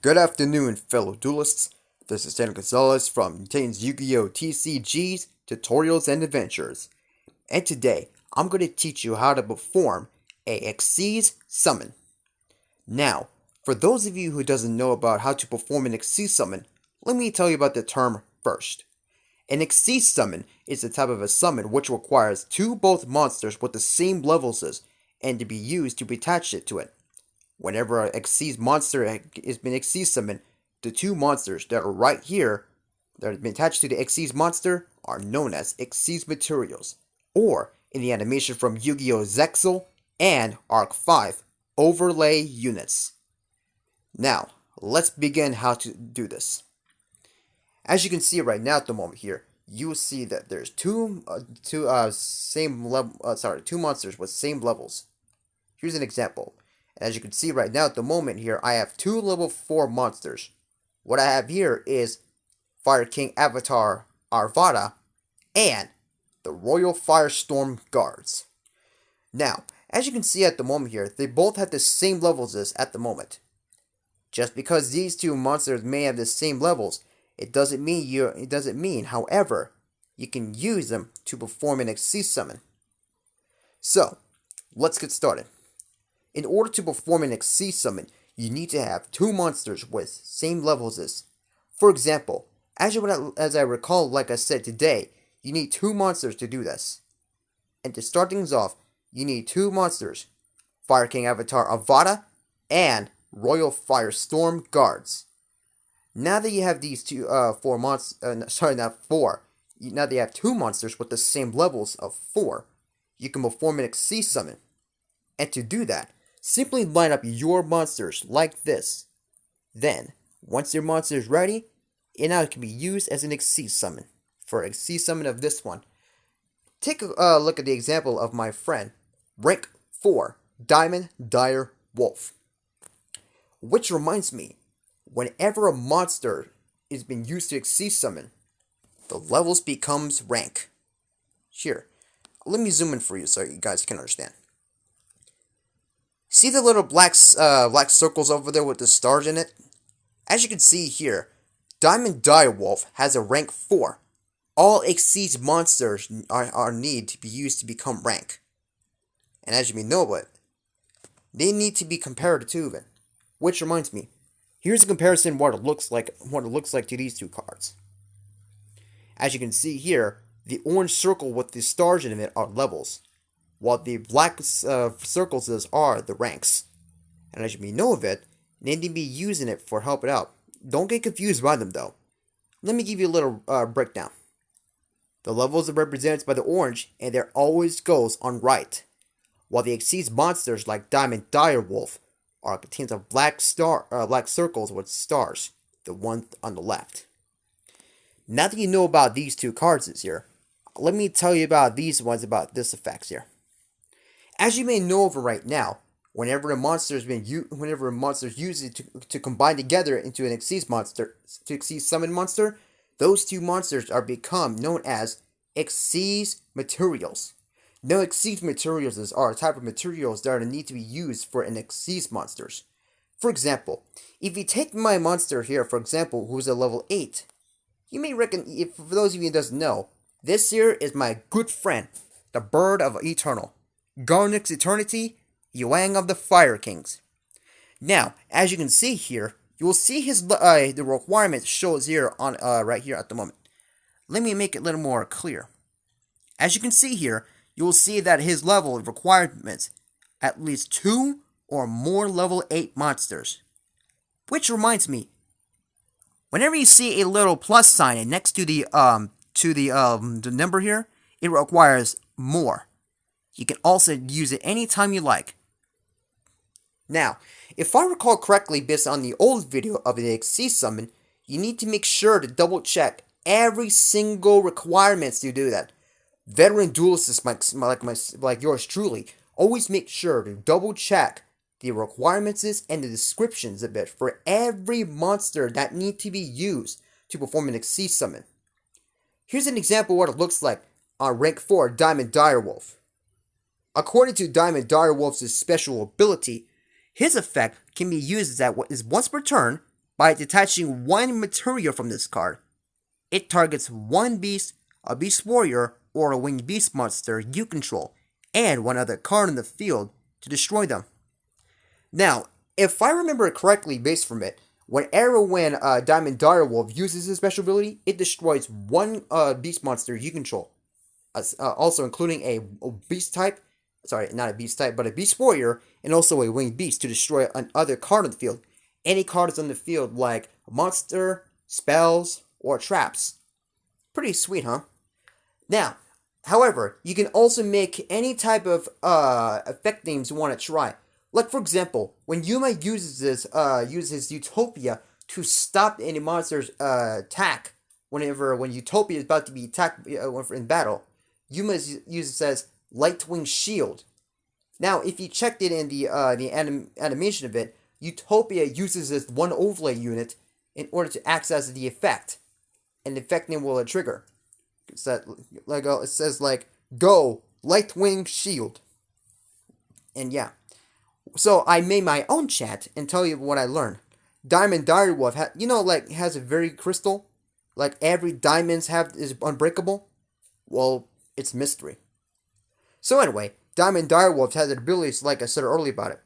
Good afternoon, fellow duelists. This is Daniel Gonzalez from Nintendo Yu-Gi-Oh! TCGs, Tutorials, and Adventures. And today, I'm going to teach you how to perform a Xyz summon. Now, for those of you who doesn't know about how to perform an Xyz summon, let me tell you about the term first. An Xyz summon is a type of a summon which requires both monsters with the same levels as and to be used to be attached to it. Whenever a Xyz monster has been Xyz summoned, the two monsters that are right here that have been attached to the Xyz monster are known as Xyz materials, or in the animation from Yu-Gi-Oh! Zexal and Arc 5, overlay units. Now, let's begin how to do this. As you can see right now at the moment here, you will see that there's two monsters with same levels. Here's an example. As you can see right now at the moment here, I have two level 4 monsters. What I have here is Fire King Avatar Arvada and the Royal Firestorm Guards. Now, as you can see at the moment here, they both have the same levels as at the moment. Just because these two monsters may have the same levels, it doesn't mean, however, you can use them to perform an Xyz summon. So, let's get started. In order to perform an Xyz summon, you need to have two monsters with same levels as. For example, as I recall, like I said today, you need two monsters to do this. And to start things off, you need two monsters, Fire King Avatar Avada and Royal Firestorm Guards. Now that you have these now that you have two monsters with the same levels of 4, you can perform an Xyz summon. And to do that, simply line up your monsters like this. Then, once your monster is ready, it now can be used as an Xyz summon. For a Xyz summon of this one, take a look at the example of my friend, rank 4, Diamond Dire Wolf. Which reminds me, whenever a monster is being used to Xyz summon, the levels becomes rank. Here, let me zoom in for you so you guys can understand. See the little black circles over there with the stars in it? As you can see here, Diamond Direwolf has a rank 4. All Xyz monsters are need to be used to become rank. And as you may know it, they need to be compared to it. Which reminds me, here's a comparison what it looks like to these two cards. As you can see here, the orange circle with the stars in it are levels, while the black circles are the ranks. And as you may know of it, they need to be using it for help it out. Don't get confused by them though. Let me give you a little breakdown. The levels are represented by the orange, and there always goes on right, while the Xyz monsters like Diamond Direwolf are contains of black circles with stars, the one on the left. Now that you know about these two cards here, let me tell you about these ones about this effects here. As you may know over right now, whenever a monster is used to combine together into an Xyz summon monster, those two monsters are become known as Xyz materials. Now, Xyz materials are a type of materials that need to be used for an Xyz monsters. For example, if you take my monster here, for example, who's a level 8, you may reckon, for those of you who doesn't know, this here is my good friend, the Bird of Eternal, Garnix Eternity, Yuang of the Fire Kings. Now, as you can see here, you will see the requirements shows here on right here at the moment. Let me make it a little more clear. As you can see here, you will see that his level requirements at least 2 or more level 8 monsters. Which reminds me, whenever you see a little plus sign next to the number here, it requires more. You can also use it anytime you like. Now, if I recall correctly based on the old video of the Xyz summon, you need to make sure to double check every single requirements to do that. Veteran duelists like yours truly always make sure to double check the requirements and the descriptions of it for every monster that need to be used to perform an Xyz summon. Here's an example of what it looks like on rank 4 Diamond Direwolf. According to Diamond Direwolf's special ability, his effect can be used as once per turn, by detaching one material from this card. It targets one beast, a beast warrior, or a winged beast monster you control, and one other card in the field to destroy them. Now, if I remember correctly based from it, whenever when Diamond Direwolf uses his special ability, it destroys one beast monster you control. Also including a beast type, sorry, not a beast type, but a beast warrior, and also a winged beast to destroy another card on the field. Any card is on the field like a monster, spells, or traps. Pretty sweet, huh? Now, however, you can also make any type of effect names you want to try. Like for example, when Yuma uses Utopia to stop any monster's attack. When Utopia is about to be attacked in battle, Yuma uses as Lightwing Shield. Now, if you checked it in the animation of it, Utopia uses this one overlay unit in order to access the effect, and the effect name will trigger. It says go Lightwing Shield, and yeah. So I made my own chat and tell you what I learned. Diamond Direwolf, has a very crystal. Like every diamonds is unbreakable. Well, it's mystery. So anyway, Diamond Direwolf has an ability, like I said earlier about it,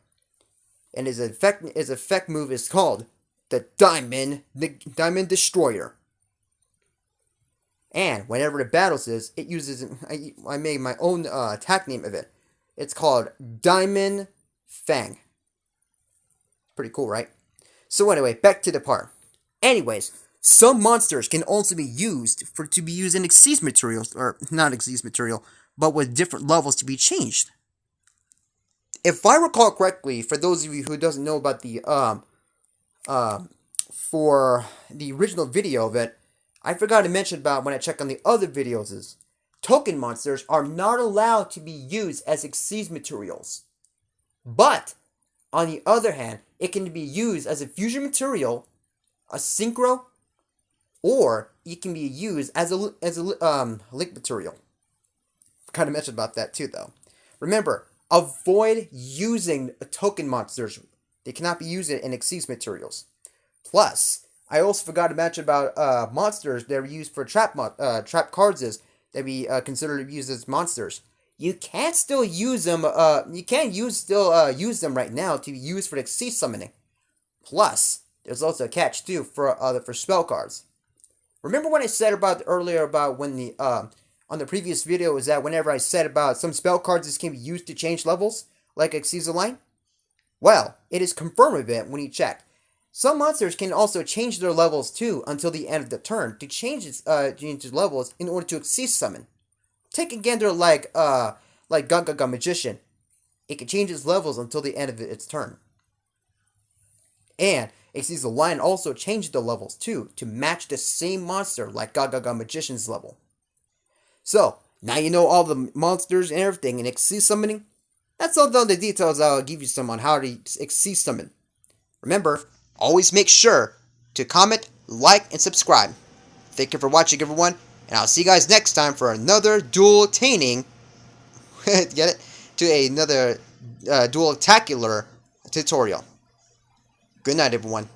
and his effect move is called the Diamond Destroyer. And whenever it battles this, it uses. I made my own attack name of it. It's called Diamond Fang. Pretty cool, right? So anyway, back to the part. Anyways, some monsters can also be used in Xyz materials, or not Xyz material, but with different levels to be changed. If I recall correctly, for those of you who doesn't know about the for the original video of it, I forgot to mention about when I check on the other videos is token monsters are not allowed to be used as Xyz materials. But, on the other hand, it can be used as a fusion material, a synchro, or it can be used as a link material. Kind of mentioned about that too, though. Remember, avoid using token monsters. They cannot be used in Xyz materials. Plus, I also forgot to mention about monsters that are used for trap cards that we consider to be used as monsters. You can still use them. You can use them right now to be used for Xyz summoning. Plus, there's also a catch too for spell cards. Remember when I said earlier about when the on the previous video is that whenever I said about some spell cards can be used to change levels, like Xyz Align? Well, it is confirmed a bit when you check. Some monsters can also change their levels too until the end of the turn to change its levels in order to Xyz summon. Take a gander like Gaga Magician. It can change its levels until the end of its turn. And Xyz Align also changed the levels too to match the same monster like Gaga Magician's level. So, now you know all the monsters and everything in Xyz summoning. That's all the details I'll give you some on how to Xyz summon. Remember, always make sure to comment, like, and subscribe. Thank you for watching, everyone, and I'll see you guys next time for another dual-taining, get it? To another dual-tacular tutorial. Good night, everyone.